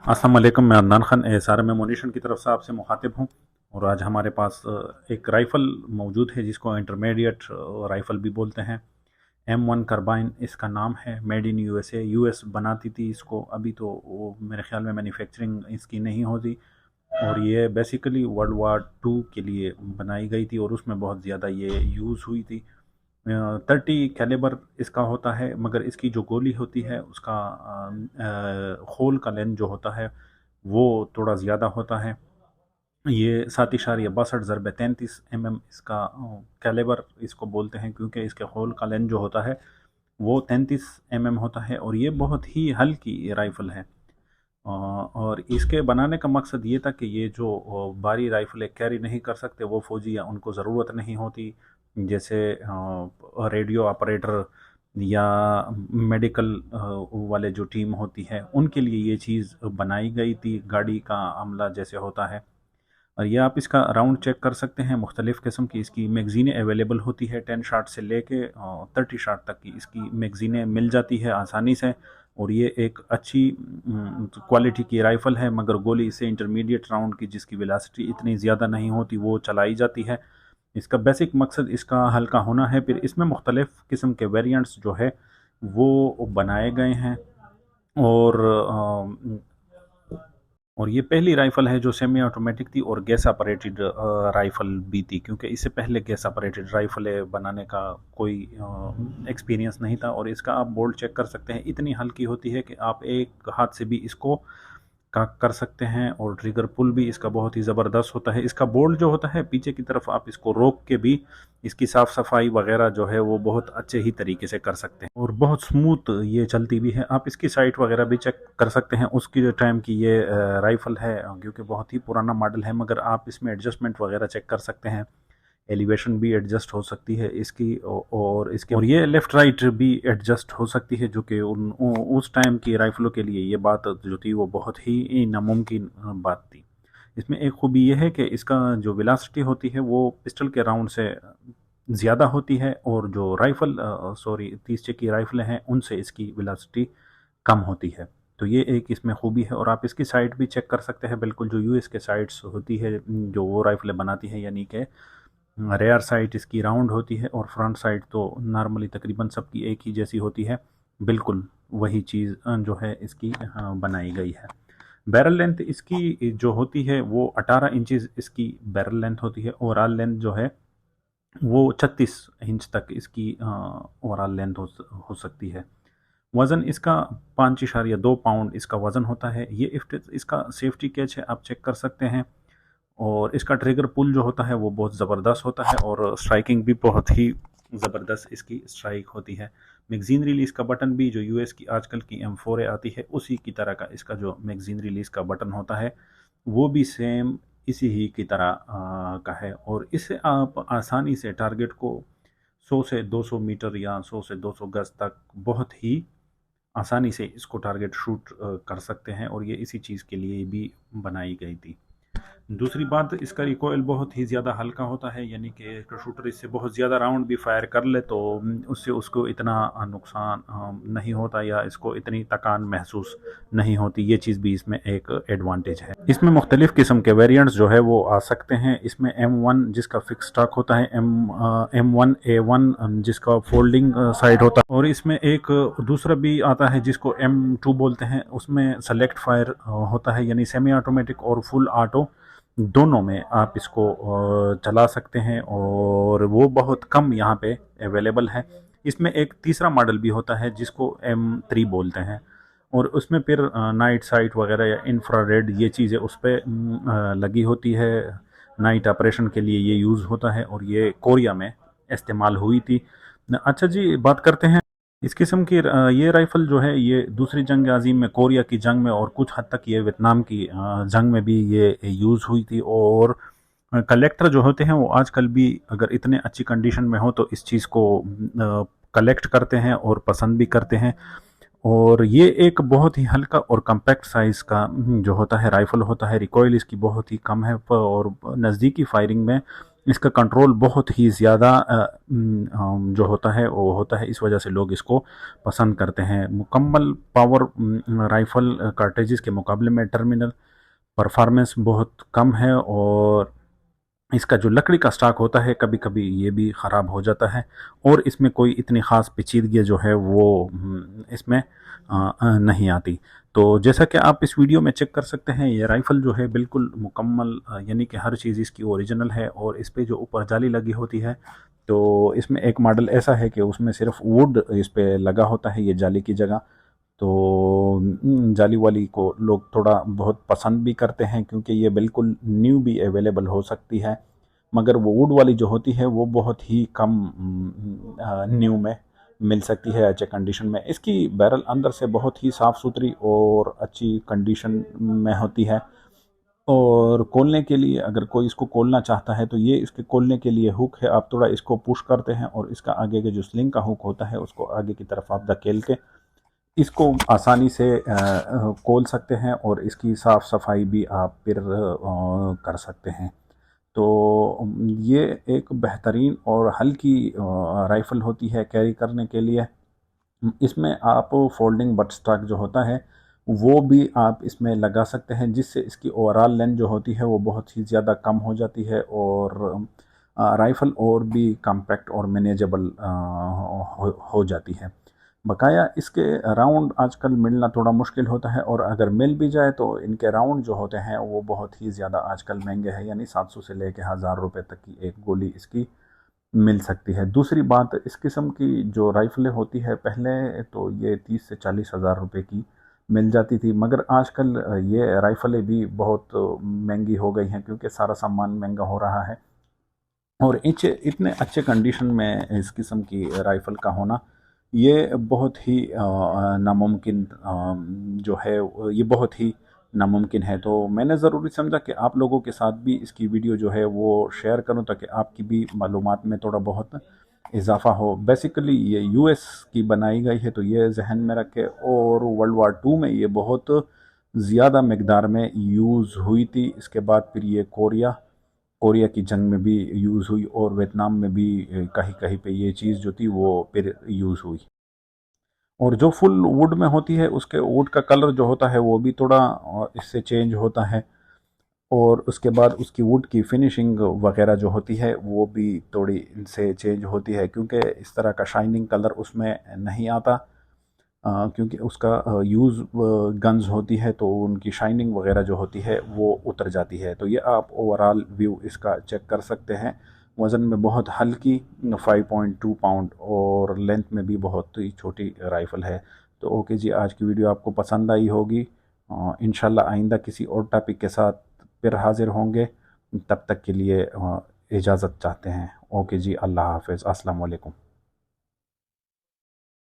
अस्सलाम वालेकुम। मैं अदनान खान एसार में मोनेशन की तरफ से आपसे मुखातिब हूँ। और आज हमारे पास एक राइफ़ल मौजूद है जिसको इंटरमीडिएट राइफ़ल भी बोलते हैं। M1 कार्बाइन इसका नाम है। मेड इन USA, US बनाती थी इसको। अभी तो वो मेरे ख्याल में मैन्युफैक्चरिंग इसकी नहीं होती। और ये बेसिकली वर्ल्ड वार टू के लिए बनाई गई थी और उसमें बहुत ज़्यादा ये यूज़ हुई थी। 30 कैलिबर इसका होता है, मगर इसकी जो गोली होती है उसका होल का लेंथ जो होता है वो थोड़ा ज़्यादा होता है। ये 7.62 ज़रबे 33 इसका कैलिबर इसको बोलते हैं, क्योंकि इसके होल का लेंथ जो होता है वो 33 होता है। और ये बहुत ही हल्की राइफ़ल है। और इसके बनाने का मकसद ये था कि ये जो भारी राइफ़लें कैरी नहीं कर सकते वो फ़ौजी, या उनको ज़रूरत नहीं होती, जैसे रेडियो ऑपरेटर या मेडिकल वाले जो टीम होती है, उनके लिए ये चीज़ बनाई गई थी। गाड़ी का अमला जैसे होता है। और ये आप इसका राउंड चेक कर सकते हैं। मुख्तलिफ़ किस्म की इसकी मैगज़ीनें अवेलेबल होती है। 10 शाट से लेके 30 शाट तक की इसकी मैगज़ीनें मिल जाती है आसानी से। और ये एक अच्छी क्वालिटी की राइफ़ल है, मगर गोली इससे इंटरमीडिएट राउंड की, जिसकी वेलोसिटी इतनी ज़्यादा नहीं होती, वो चलाई जाती है। इसका बेसिक मकसद इसका हल्का होना है। फिर इसमें मुख्तलिफ़ किस्म के वेरिएंट्स जो है वो बनाए गए हैं। और ये पहली राइफ़ल है जो सेमी ऑटोमेटिक थी और गैस ऑपरेटेड राइफ़ल भी थी, क्योंकि इससे पहले गैस ऑपरेटेड राइफ़लें बनाने का कोई एक्सपीरियंस नहीं था। और इसका आप बोल्ट चेक कर सकते हैं, इतनी हल्की होती है कि आप एक हाथ से भी इसको कर सकते हैं। और ट्रिगर पुल भी इसका बहुत ही ज़बरदस्त होता है। इसका बोल्ट जो होता है पीछे की तरफ, आप इसको रोक के भी इसकी साफ़ सफाई वगैरह जो है वो बहुत अच्छे ही तरीके से कर सकते हैं। और बहुत स्मूथ ये चलती भी है। आप इसकी साइट वगैरह भी चेक कर सकते हैं। उसकी जो टाइम की ये राइफ़ल है, क्योंकि बहुत ही पुराना मॉडल है, मगर आप इसमें एडजस्टमेंट वगैरह चेक कर सकते हैं। एलिवेशन भी एडजस्ट हो सकती है इसकी। और ये लेफ़्ट राइट भी एडजस्ट हो सकती है, जो कि उस टाइम की राइफ़लों के लिए ये बात जो थी वो बहुत ही नामुमकिन बात थी। इसमें एक खूबी ये है कि इसका जो वेलोसिटी होती है वो पिस्टल के राउंड से ज़्यादा होती है, और जो राइफ़ल सॉरी 30 की राइफ़लें हैं उनसे इसकी वेलोसिटी कम होती है। तो ये एक इसमें खूबी है। और आप इसकी साइट भी चेक कर सकते हैं, बिल्कुल जो यूएस के साइट्स होती है जो वो राइफ़लें बनाती है, यानी कि रेयर साइट इसकी राउंड होती है और फ्रंट साइड तो नॉर्मली तकरीबन सबकी एक ही जैसी होती है। बिल्कुल वही चीज़ जो है इसकी बनाई गई है। बैरल लेंथ इसकी जो होती है वो 18 इंचज़ इसकी बैरल लेंथ होती है। ओवरऑल लेंथ जो है वो 36 इंच तक इसकी ओवरऑल लेंथ हो सकती है। वज़न इसका 5.2 पाउंड इसका वज़न होता है। ये इसका सेफ्टी कैच है, आप चेक कर सकते हैं। और इसका ट्रिगर पुल जो होता है वो बहुत ज़बरदस्त होता है, और स्ट्राइकिंग भी बहुत ही ज़बरदस्त इसकी स्ट्राइक होती है। मैगज़ीन रिलीज़ का बटन भी जो यूएस की आजकल की M4 आती है उसी की तरह का इसका जो मैगज़ीन रिलीज़ का बटन होता है वो भी सेम इसी ही की तरह का है। और इससे आप आसानी से टारगेट को 100 से 200 मीटर या 100 से 200 गज तक बहुत ही आसानी से इसको टारगेट शूट कर सकते हैं। और ये इसी चीज़ के लिए भी बनाई गई थी। दूसरी बात, इसका रिकॉइल बहुत ही ज़्यादा हल्का होता है, यानी कि एक शूटर इससे बहुत ज़्यादा राउंड भी फायर कर ले तो उससे उसको इतना नुकसान नहीं होता, या इसको इतनी थकान महसूस नहीं होती। ये चीज़ भी इसमें एक एडवांटेज है। इसमें मुख्तलिफ़ किस्म के वेरिएंट्स जो है वो आ सकते हैं। इसमें M1 जिसका फिक्स स्टॉक होता है, M1A1 जिसका फोल्डिंग साइड होता है, और इसमें एक दूसरा भी आता है जिसको M2 बोलते हैं। उसमें सेलेक्ट फायर होता है, यानी सेमी ऑटोमेटिक और फुल ऑटो दोनों में आप इसको चला सकते हैं, और वो बहुत कम यहाँ पे अवेलेबल है। इसमें एक तीसरा मॉडल भी होता है जिसको M3 बोलते हैं, और उसमें फिर नाइट साइट वगैरह या इंफ्रारेड ये चीज़ें उस पर लगी होती है। नाइट ऑपरेशन के लिए ये यूज़ होता है, और ये कोरिया में इस्तेमाल हुई थी। अच्छा जी, बात करते हैं इस किस्म की ये राइफ़ल जो है ये दूसरी जंग अज़ीम में, कोरिया की जंग में, और कुछ हद तक ये वियतनाम की जंग में भी ये यूज़ हुई थी। और कलेक्टर जो होते हैं वो आजकल भी अगर इतने अच्छी कंडीशन में हो तो इस चीज़ को कलेक्ट करते हैं और पसंद भी करते हैं। और ये एक बहुत ही हल्का और कम्पैक्ट साइज़ का जो होता है राइफ़ल होता है। रिकॉइल इसकी बहुत ही कम है, और नज़दीकी फायरिंग में इसका कंट्रोल बहुत ही ज़्यादा जो होता है वो होता है, इस वजह से लोग इसको पसंद करते हैं। मुकम्मल पावर राइफ़ल कार्ट्रिजेज़ के मुकाबले में टर्मिनल परफॉर्मेंस बहुत कम है, और इसका जो लकड़ी का स्टॉक होता है कभी कभी ये भी ख़राब हो जाता है, और इसमें कोई इतनी ख़ास पेचीदगी जो है वो इसमें नहीं आती। तो जैसा कि आप इस वीडियो में चेक कर सकते हैं, ये राइफ़ल जो है बिल्कुल मुकम्मल यानी कि हर चीज़ इसकी ओरिजिनल है, और इस पे जो ऊपर जाली लगी होती है, तो इसमें एक मॉडल ऐसा है कि उसमें सिर्फ वुड इस पे लगा होता है ये जाली की जगह। तो जाली वाली को लोग थोड़ा बहुत पसंद भी करते हैं, क्योंकि ये बिल्कुल न्यू भी अवेलेबल हो सकती है, मगर वो वुड वाली जो होती है वो बहुत ही कम न्यू में मिल सकती है अच्छे कंडीशन में। इसकी बैरल अंदर से बहुत ही साफ़ सुथरी और अच्छी कंडीशन में होती है, और खोलने के लिए अगर कोई इसको खोलना चाहता है तो ये इसके खोलने के लिए हुक है, आप थोड़ा इसको पुश करते हैं और इसका आगे के जो स्लिंग का हुक होता है उसको आगे की तरफ आप धकेल के इसको आसानी से खोल सकते हैं, और इसकी साफ़ सफाई भी आप फिर कर सकते हैं। तो ये एक बेहतरीन और हल्की राइफ़ल होती है कैरी करने के लिए। इसमें आप फोल्डिंग बट स्टॉक जो होता है वो भी आप इसमें लगा सकते हैं, जिससे इसकी ओवरऑल लेंथ जो होती है वो बहुत ही ज़्यादा कम हो जाती है, और राइफ़ल और भी कम्पैक्ट और मैनेजेबल हो जाती है। बकाया इसके राउंड आजकल मिलना थोड़ा मुश्किल होता है, और अगर मिल भी जाए तो इनके राउंड जो होते हैं वो बहुत ही ज़्यादा आजकल महंगे हैं, यानी 700 से लेके 1000 रुपये तक की एक गोली इसकी मिल सकती है। दूसरी बात, इस किस्म की जो राइफ़लें होती है पहले तो ये 30 से 40 हज़ार रुपये की मिल जाती थी, मगर आजकल ये राइफ़लें भी बहुत महंगी हो गई हैं, क्योंकि सारा सामान महंगा हो रहा है, और इतने अच्छे कंडीशन में इस किस्म की राइफ़ल का होना ये बहुत ही नामुमकिन जो है ये बहुत ही नामुमकिन है। तो मैंने ज़रूरी समझा कि आप लोगों के साथ भी इसकी वीडियो जो है वो शेयर करूं, ताकि आपकी भी मालूमात में थोड़ा बहुत इजाफ़ा हो। बेसिकली ये यूएस की बनाई गई है, तो ये जहन में रखें, और वर्ल्ड वार टू में ये बहुत ज़्यादा मकदार में यूज़ हुई थी। इसके बाद फिर ये कोरिया कोरिया की जंग में भी यूज़ हुई, और वियतनाम में भी कहीं कहीं पे ये चीज़ जो थी वो फिर यूज़ हुई। और जो फुल वुड में होती है उसके वुड का कलर जो होता है वो भी थोड़ा इससे चेंज होता है, और उसके बाद उसकी वुड की फिनिशिंग वगैरह जो होती है वो भी थोड़ी इनसे चेंज होती है, क्योंकि इस तरह का शाइनिंग कलर उसमें नहीं आता, क्योंकि उसका यूज़ गन्स होती है तो उनकी शाइनिंग वगैरह जो होती है वो उतर जाती है। तो ये आप ओवरऑल व्यू इसका चेक कर सकते हैं। वज़न में बहुत हल्की 5.2 पाउंड, और लेंथ में भी बहुत ही छोटी राइफ़ल है। तो ओके जी, आज की वीडियो आपको पसंद आई होगी। इंशाल्लाह आइंदा किसी और टॉपिक के साथ फिर हाज़िर होंगे। तब तक के लिए इजाज़त चाहते हैं। ओके जी, अल्लाह हाफ़िज़, अस्सलाम वालेकुम।